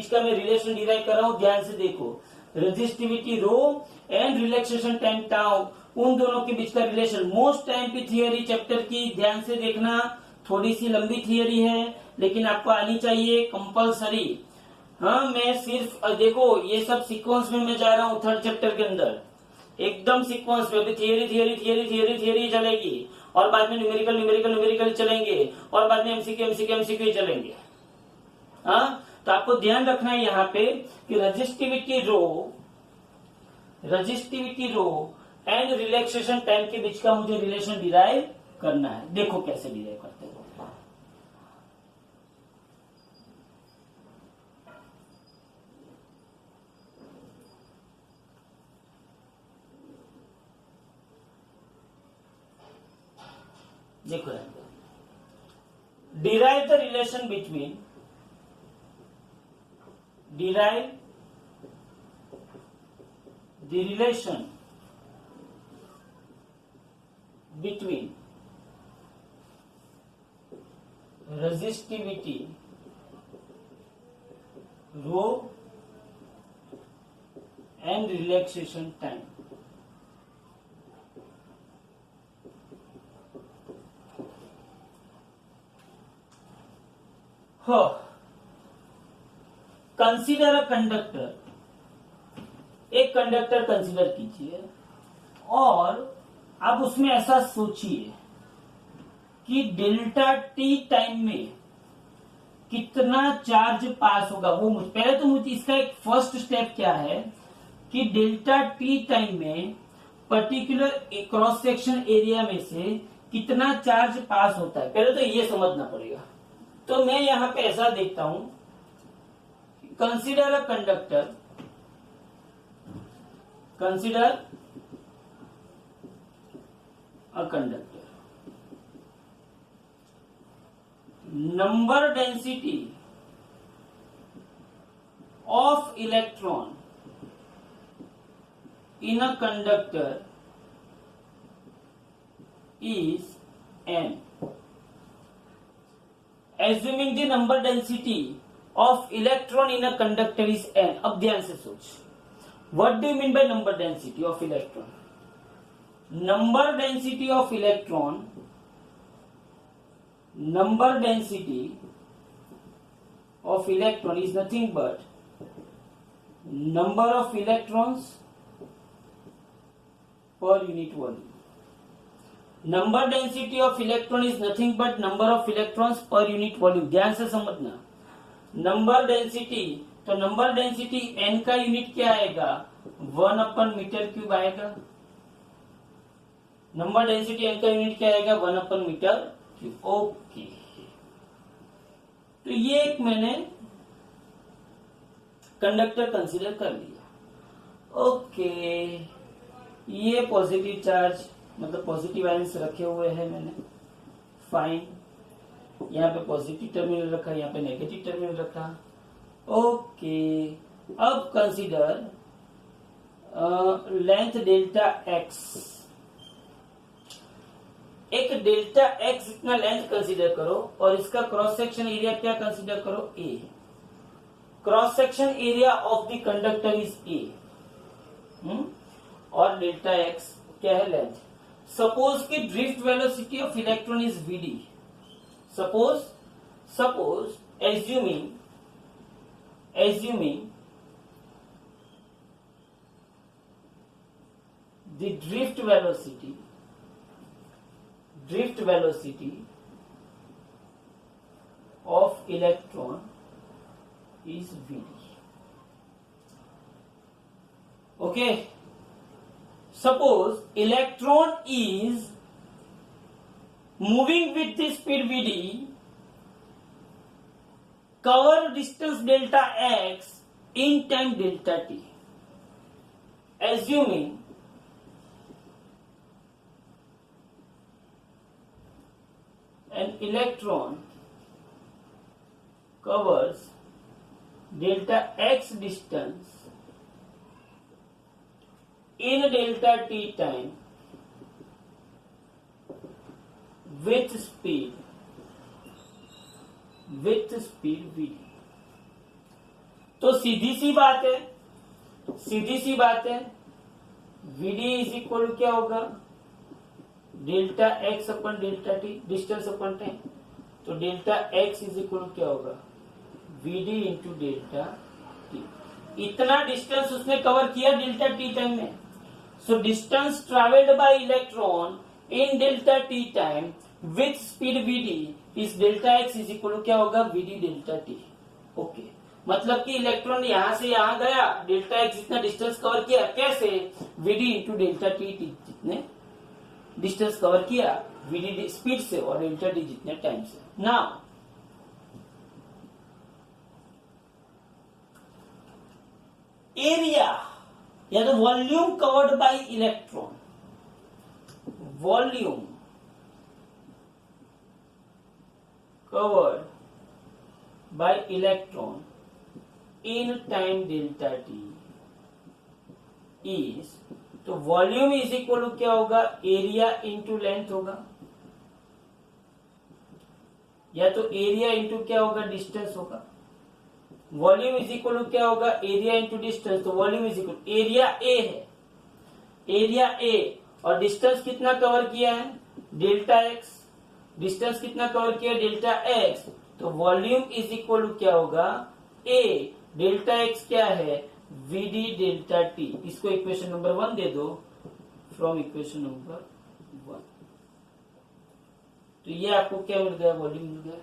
का मैं रिलेशन डिराइव कर रहा हूं। ध्यान से देखो, resistivity rho and relaxation time tau, उन दोनों के बीच का रिलेशन, मोस्ट टाइम की थियरी चैप्टर की। ध्यान से देखना, थोड़ी सी लंबी थियरी है लेकिन आपको आनी चाहिए कंपलसरी। हाँ, मैं सिर्फ देखो ये सब सीक्वेंस में मैं जा रहा हूँ थर्ड चैप्टर के अंदर, एकदम सीक्वेंस में। अभी थियरी चलेगी, और बाद में न्यूमेरिकल चलेंगे, और बाद में एमसीक्यू चलेंगे। हाँ, तो आपको ध्यान रखना है यहाँ पे कि resistivity rho and relaxation time के बीच का मुझे रिलेशन डिराइव करना है। देखो कैसे डिराइव करते हैं। देखो, derive the relation between resistivity rho and relaxation time। Consider a conductor, एक कंडक्टर कंसीडर कीजिए, और अब उसमें ऐसा सोचिए कि डेल्टा टी टाइम में कितना चार्ज पास होगा। वो पहले तो मुझे इसका एक फर्स्ट स्टेप क्या है कि डेल्टा टी टाइम में पर्टिकुलर क्रॉस सेक्शन एरिया में से कितना चार्ज पास होता है, पहले तो ये समझना पड़ेगा। तो मैं यहां पे ऐसा देखता हूं, consider a conductor a conductor. Number density of electron in a conductor is n. Assuming the number density of electron in a conductor is n. अब ध्यान से सोच, what do you mean by number density of electron? Number density of electron, number density of electron is nothing but number of electrons per unit volume. Number density of electron is nothing but number of electrons per unit volume. ध्यान से समझना, नंबर डेंसिटी, तो नंबर डेंसिटी n का यूनिट क्या आएगा? 1/मीटर क्यूब आएगा. नंबर डेंसिटी n का यूनिट क्या आएगा? 1/मीटर क्यूब. ओके, तो ये एक मैंने कंडक्टर कंसीडर कर लिया. ओके, ये पॉजिटिव चार्ज मतलब पॉजिटिव आयंस रखे हुए हैं मैंने. फाइन, यहाँ पे पॉजिटिव टर्मिनल रखा, यहाँ पे नेगेटिव टर्मिनल रखा. ओके, अब कंसीडर लेंथ डेल्टा एक्स. एक डेल्टा एक्स इतना लेंथ कंसीडर करो और इसका क्रॉस सेक्शन एरिया क्या कंसीडर करो? A. Cross section area of the conductor is A. और डेल्टा एक्स क्या है? लेंथ. सपोज कि drift velocity of electron is VD. Suppose assuming the drift velocity of electron is v. Okay, suppose electron is moving with the speed vd, cover distance delta x in time delta t. Assuming an electron covers delta x distance in delta t time with speed v. तो सीधी सी बात है vd इज इक्वल टू क्या होगा? Delta x upon delta t, distance upon time. तो delta x is equal to क्या होगा? vd into delta t. इतना डिस्टेंस उसने कवर किया डेल्टा टी टाइम में. So distance travelled by electron in delta T time with speed vd is delta x is equal to क्या होगा? vd delta T. ओके, मतलब कि इलेक्ट्रॉन यहां से यहां गया, डेल्टा एक्स जितना डिस्टेंस कवर किया, कैसे? vd इंटू डेल्टा टी जितने डिस्टेंस कवर किया vd स्पीड से और डेल्टा टी जितने टाइम से. नाउ एरिया या तो volume covered by electron, volume covered by electron in time delta t is, तो वॉल्यूम इज इक्वल टू क्या होगा? एरिया इंटू लेंथ होगा, या तो एरिया इंटू क्या होगा? डिस्टेंस होगा. वॉल्यूम इज इक्वल टू क्या होगा? Area into distance. तो volume is equal area A है, एरिया ए, और डिस्टेंस कितना कवर किया है? Delta X. डिस्टेंस कितना कवर किया? Delta X. तो वॉल्यूम इज इक्वल टू क्या होगा? ए. डेल्टा एक्स क्या है? vd delta T. इसको इक्वेशन नंबर 1 दे दो फ्रॉम इक्वेशन नंबर 1. तो ये आपको क्या मिल गया? वॉल्यूम मिल गया.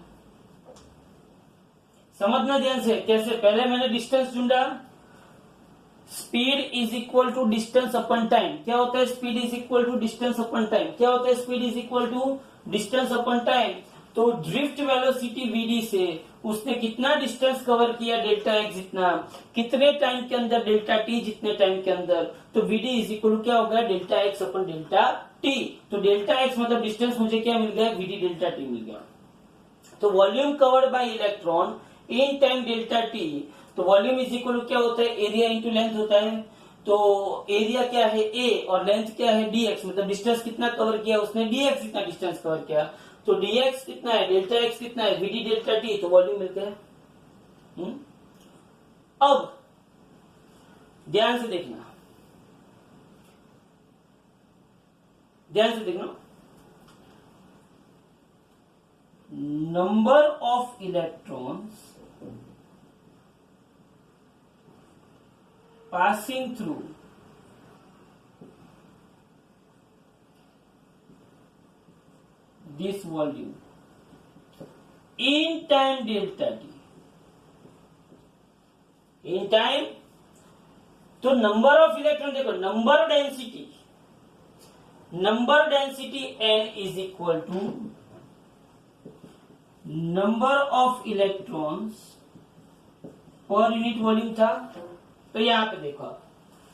समझना ध्यान से कैसे. पहले मैंने डिस्टेंस ढूंढा. Speed is equal to distance upon time. क्या होता है? Speed is equal to distance upon time. क्या होता है? Speed is equal to distance upon time. तो ड्रिफ्ट वेलोसिटी vd से उसने कितना डिस्टेंस कवर किया? डेल्टा एक्स जितना. कितने टाइम के अंदर? डेल्टा टी जितने टाइम के अंदर. तो vd इज इक्वल टू क्या होगा? Delta x upon delta T, तो डेल्टा एक्स मतलब डिस्टेंस मुझे क्या मिल गया, वीडी डेल्टा टी मिल गया। तो volume covered by electron in time delta T, तो वॉल्यूम इज इक्वल क्या होता है, एरिया इंटू लेंथ होता है। तो एरिया क्या है ए और लेंथ क्या है dx, मतलब डिस्टेंस कितना कवर किया उसने, dx कितना डिस्टेंस कवर किया, तो dx कितना है, डेल्टा एक्स कितना है, वीडी डेल्टा टी, तो वॉल्यूम मिल गया। अब ध्यान से देखना, ध्यान से देखना, number of electrons passing through this volume in time delta t, in time, तो नंबर ऑफ इलेक्ट्रॉन देखो, number density n is equal to number of electrons per unit volume था। तो यहां पे देखो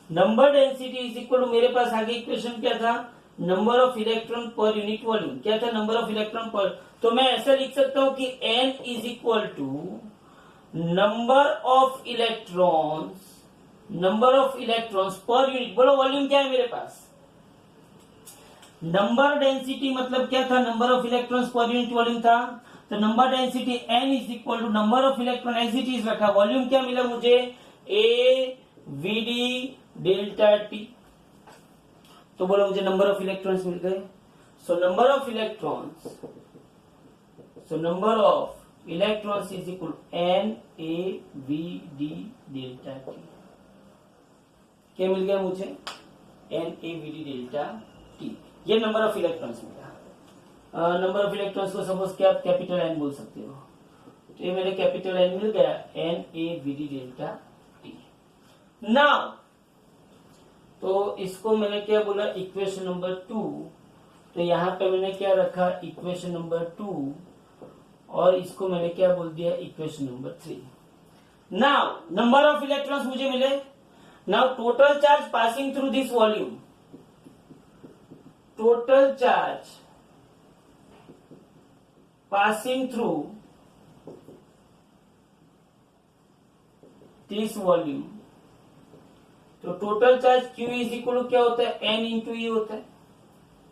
number density is equal to, मेरे पास आगे इक्वेशन क्या था, number of electron per unit volume, क्या था, नंबर ऑफ इलेक्ट्रॉन पर, तो मैं ऐसा लिख सकता हूं कि n is equal to number of electrons per unit. बोलो वॉल्यूम क्या है मेरे पास, नंबर डेंसिटी मतलब क्या था, number of electrons per unit volume था, तो number density n is equal to number of electron as it is रखा, वॉल्यूम क्या मिला मुझे, ए वीडी डेल्टा टी, तो बोलो मुझे नंबर ऑफ इलेक्ट्रॉन्स मिल गए। So number of electrons is equal n A we D delta T, क्या मिल गया मुझे, n A we D delta t, ये नंबर ऑफ इलेक्ट्रॉन्स मिला। नंबर ऑफ इलेक्ट्रॉन्स को सपोज क्या आप कैपिटल एन बोल सकते हो, तो ये मेरे कैपिटल एन मिल गया, n A we D delta t. Now तो इसको मैंने क्या बोला, इक्वेशन नंबर 2, तो यहां पे मैंने क्या रखा, इक्वेशन नंबर 2, और इसको मैंने क्या बोल दिया, equation number 3। Now number of electrons मुझे मिले, now total charge passing through this volume, total charge passing through this volume, तो total charge Q is equal क्या होता है, N इंटू ई होता है,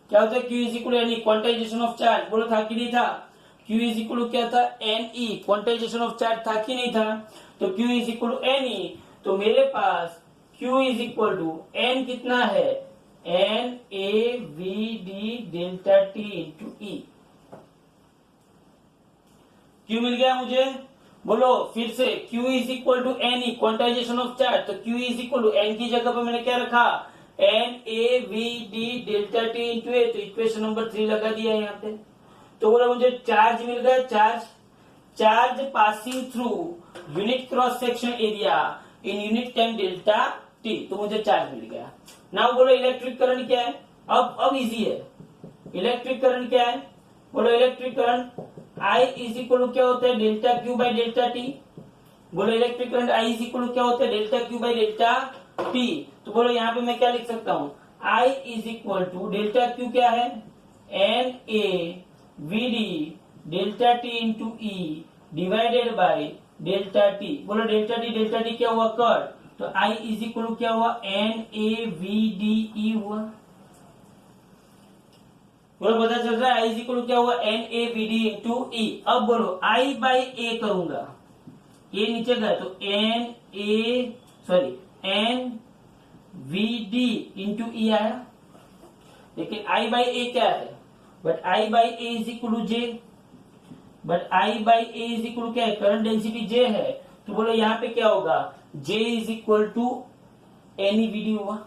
क्या होता है, Q is equal n e, quantization of charge, बोलो था कि नहीं था, Q इज इक्वल क्या था, n e, quantization of charge था कि नहीं था, तो Q is equal n e, तो मेरे पास Q is equal to n कितना है, n A we D delta T into e, Q मिल गया मुझे, बोलो फिर से, Q is equal to N e, quantization of charge, तो Q is equal to n की जगह पे मैंने क्या रखा, N A we D delta T into ए, तो इक्वेशन नंबर 3 लगा दिया यहाँ पे। तो बोला मुझे चार्ज मिल गया, charge passing through unit cross section area in unit time delta T, तो मुझे चार्ज मिल गया। नाउ बोलो इलेक्ट्रिक करंट क्या है, अब इजी है, इलेक्ट्रिक करंट क्या है, बोलो electric current I is equal क्या होता है, delta Q by delta T, बोलो electric current I is equal क्या होता है, delta Q by delta T, तो बोलो यहाँ पे मैं क्या लिख सकता हूँ, I is equal to delta Q क्या है, n A we D delta T into e divided by delta T, बोलो डेल्टा टी क्या हुआ, कट, तो I इज इक्वल क्या हुआ, N A we D e हुआ, बोलो पता चल रहा है, आई इज इक्वल क्या हुआ, N A we D into E. अब बोलो आई बाई ए करूंगा, ये नीचे गया तो एन वी डी इंटू ई आया, लेकिन आई बाई ए क्या है, but I by A is equal J, but I by A is equal क्या है, करंट डेंसिटी जे है, तो बोलो यहाँ पे क्या होगा, J is equal to N E V D हुआ,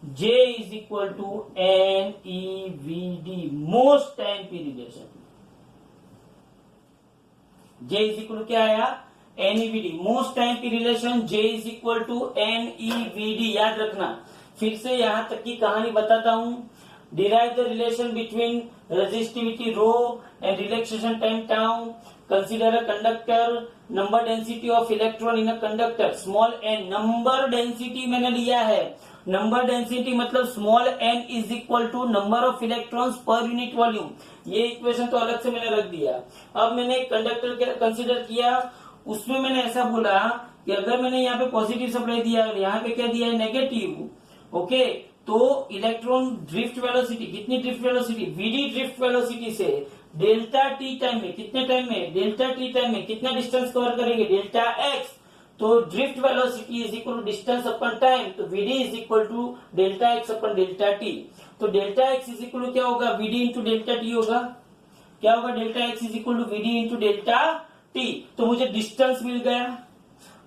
J is equal to NEVD, most time P relation. J is equal to क्या आया, NEVD, most time P relation, J is equal to NEVD, याद रखना। फिर से यहां तक की कहानी बताता हूं, derive the relation between resistivity rho and relaxation time tau, consider a conductor, number density of electron in a conductor, small n, number density मैंने लिया है, नंबर डेंसिटी मतलब small n is equal to number of electrons per unit volume. ये इक्वेशन तो अलग से मैंने रख दिया। अब मैंने कंडक्टर कंसीडर किया, उसमें मैंने ऐसा बोला कि अगर मैंने यहाँ पे पॉजिटिव सप्लाई दिया, यहाँ पे क्या दिया है नेगेटिव, ओके, तो इलेक्ट्रॉन ड्रिफ्ट वेलोसिटी, कितनी drift velocity, VD drift velocity से डेल्टा टी टाइम में, कितने टाइम में, डेल्टा टी टाइम में कितना डिस्टेंस कवर करेंगे, डेल्टा एक्स। तो drift velocity is equal to distance upon time, तो VD is equal to delta x upon delta T. तो delta x is equal to क्या होगा, वीडी इंटू डेल्टा टी होगा। क्या होगा, delta x is equal to v d into delta T. तो मुझे डिस्टेंस मिल गया।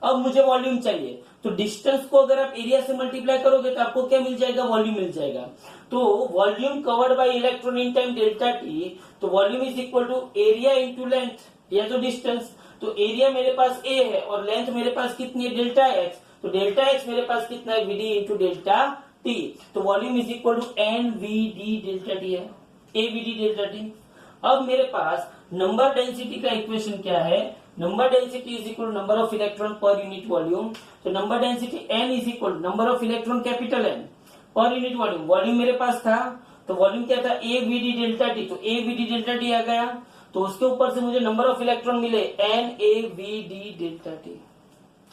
अब मुझे वॉल्यूम चाहिए, तो डिस्टेंस को अगर आप एरिया से मल्टीप्लाई करोगे तो आपको क्या मिल जाएगा, वॉल्यूम मिल जाएगा। तो volume covered by electron in time delta T, तो volume is equal to area into length या तो डिस्टेंस। तो एरिया मेरे पास ए है और लेंथ मेरे पास कितनी है, डेल्टा एक्स। तो डेल्टा एक्स मेरे पास कितना है, वीडी इंटू डेल्टा टी। तो volume is equal to N V D delta T है, A we D delta T. अब मेरे पास नंबर डेंसिटी का इक्वेशन क्या है, number density is equal number of electron per unit volume. तो number density N is equal number of electron capital N per unit volume. Volume मेरे पास था, तो वॉल्यूम क्या था, A we D delta T. तो A we D delta T आ गया, तो उसके ऊपर से मुझे नंबर ऑफ इलेक्ट्रॉन मिले N A we D delta T.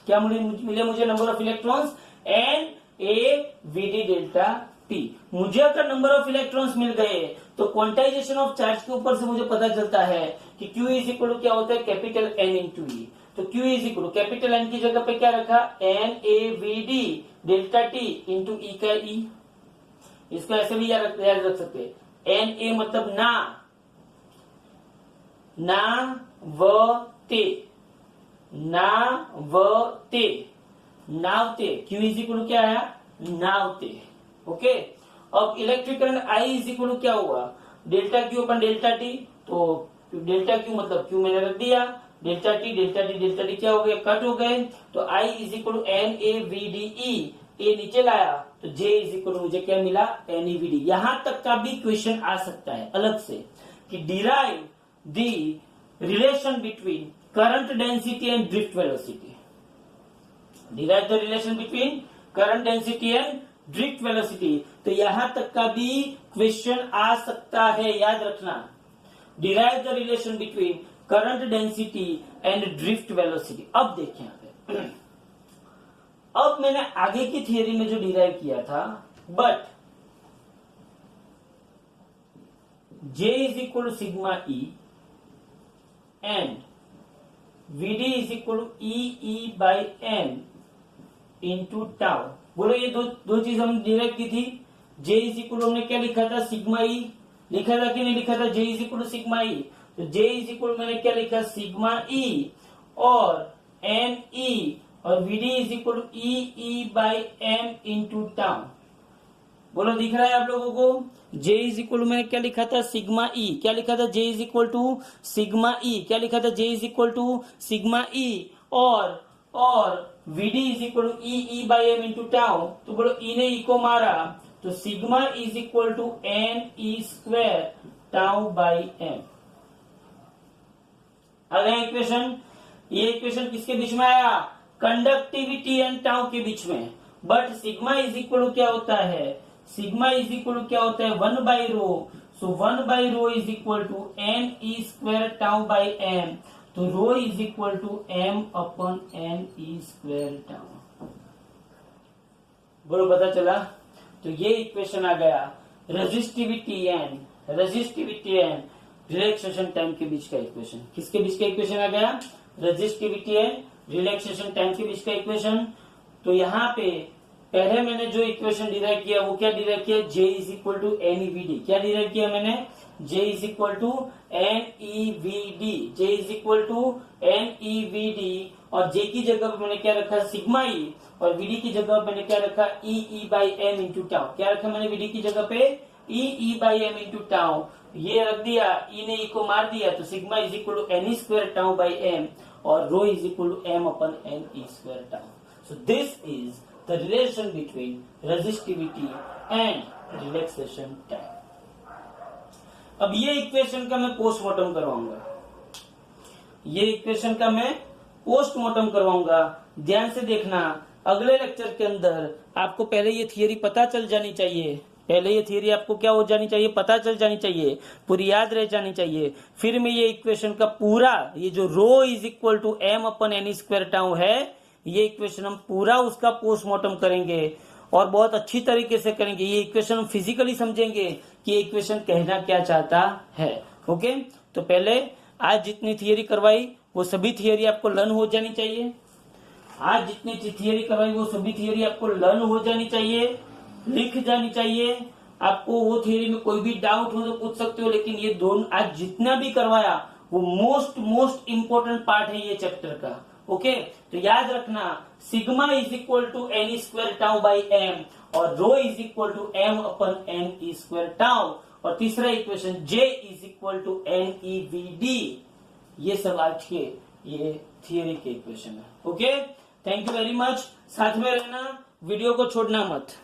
क्या मिले मुझे number of electrons, N A we D delta T. मुझे अगर नंबर ऑफ इलेक्ट्रॉन्स मिल गए तो क्वांटाइजेशन ऑफ चार्ज के ऊपर से मुझे पता चलता है कि Q इज इक्वल टू क्या होता है, कैपिटल N इंटू ई। तो Q is equal to capital N की जगह पे क्या रखा, N A we D delta T into E का ई। इसको ऐसे भी याद रख सकते हैं, एन ए मतलब ना व ते, नावते। Q इज इक्वल टू क्या है, नावते, ओके। अब electric current I is equal to क्या हुआ, delta Q upon delta T. तो डेल्टा क्यू मतलब क्यू मैंने रख दिया, डेल्टा टी क्या हो गया, कट हो गए। तो I is equal to N A we D E, A नीचे लाया तो J इज इक्वल टू मुझे क्या मिला, एन ई वी डी। यहां तक का भी क्वेश्चन आ सकता है अलग से कि derive the relation between current density and drift velocity. Derive the relation between current density and drift velocity. तो यहां तक का भी क्वेश्चन आ सकता है, याद रखना। Derive the relation between current density and drift velocity. अब देखिए यहाँ पे, अब मैंने आगे की थियरी में जो डिराइव किया था, but J is equal to sigma e and Vd is equal to E by n into tau. बोलो ये दो चीज हमने डिराइव की थी। J इज इक्वल हमने क्या लिखा था, सिग्मा ई लिखा था कि नहीं लिखा था, J इज इक्वल सिग्मा ई। तो J इज इक्वल मैंने क्या लिखा, सिग्मा ई और एन ई, और Vd is equal e by M into tau. बोलो दिख रहा है आप लोगों को, J इज इक्वल मैंने क्या लिखा था, सिग्मा ई। क्या लिखा था, J is equal to sigma E. क्या लिखा था, J is equal to sigma E और Vd is equal to E by M into tau. तो बोलो ई ने ई को मारा, तो sigma is equal to N E square tau by M. आ गया इक्वेशन। ये इक्वेशन किसके बीच में आया, कंडक्टिविटी एंड टाउ के बीच में। But sigma is equal to क्या होता है, सिग्मा इज इक्वल टू क्या होता है, 1 by rho. So 1 by rho is equal to N E square tau by M. तो rho is equal to M upon N E square tau. बोलो पता चला। तो ये इक्वेशन आ गया रेजिस्टिविटी एंड रिलैक्सेशन टाइम के बीच का इक्वेशन। किसके बीच का इक्वेशन आ गया, रेजिस्टिविटी एंड रिलैक्सेशन टाइम के बीच का इक्वेशन। तो यहाँ पे पहले मैंने जो इक्वेशन डिराइव किया वो क्या डिराइव किया, J is equal to N E V d. क्या डिराइव किया मैंने, J is equal to N E V d. J is equal to N E V d और J की जगह पे मैंने क्या रखा, सिग्मा ई, और VD की जगह पे मैंने क्या रखा, ई बाई एम इंटू टाउ। क्या रखा मैंने VD की जगह पे, ई बाई एम इंटू टाउ। ये रख दिया, ई ने ई को मार दिया, तो sigma is equal to N E square tau by M और rho is equal to M upon N E square tau. So this is the relation between resistivity and relaxation time. अब ये इक्वेशन का मैं पोस्टमार्टम करवाऊंगा, ये इक्वेशन का मैं पोस्टमार्टम करवाऊंगा। ध्यान से देखना, अगले लेक्चर के अंदर आपको पहले ये थियरी पता चल जानी चाहिए, पहले ये थियरी आपको क्या हो जानी चाहिए, पता चल जानी चाहिए, पूरी याद रह जानी चाहिए। फिर मैं ये इक्वेशन का पूरा, ये जो rho is equal to M upon N E square tau है, ये इक्वेशन हम पूरा उसका पोस्टमार्टम करेंगे और बहुत अच्छी तरीके से करेंगे। ये इक्वेशन हम फिजिकली समझेंगे कि ये इक्वेशन कहना क्या चाहता है। ओके, तो पहले आज जितनी थियरी करवाई वो सभी थियरी आपको लर्न हो जानी चाहिए। आज जितनी थियरी करवाई वो सभी थियरी आपको लर्न हो जानी चाहिए, लिख जानी चाहिए। आपको वो थियरी में कोई भी डाउट हो तो पूछ सकते हो, लेकिन ये दोनों आज जितना भी करवाया वो मोस्ट इंपोर्टेंट पार्ट है ये चैप्टर का। ओके, तो याद रखना sigma is equal to N square tau by M और rho is equal to M upon N E square tau, और तीसरा equation J is equal to N E V D. ये सब आज के ये थियरी के इक्वेशन है। Okay, thank you very much. साथ में रहना, वीडियो को छोड़ना मत।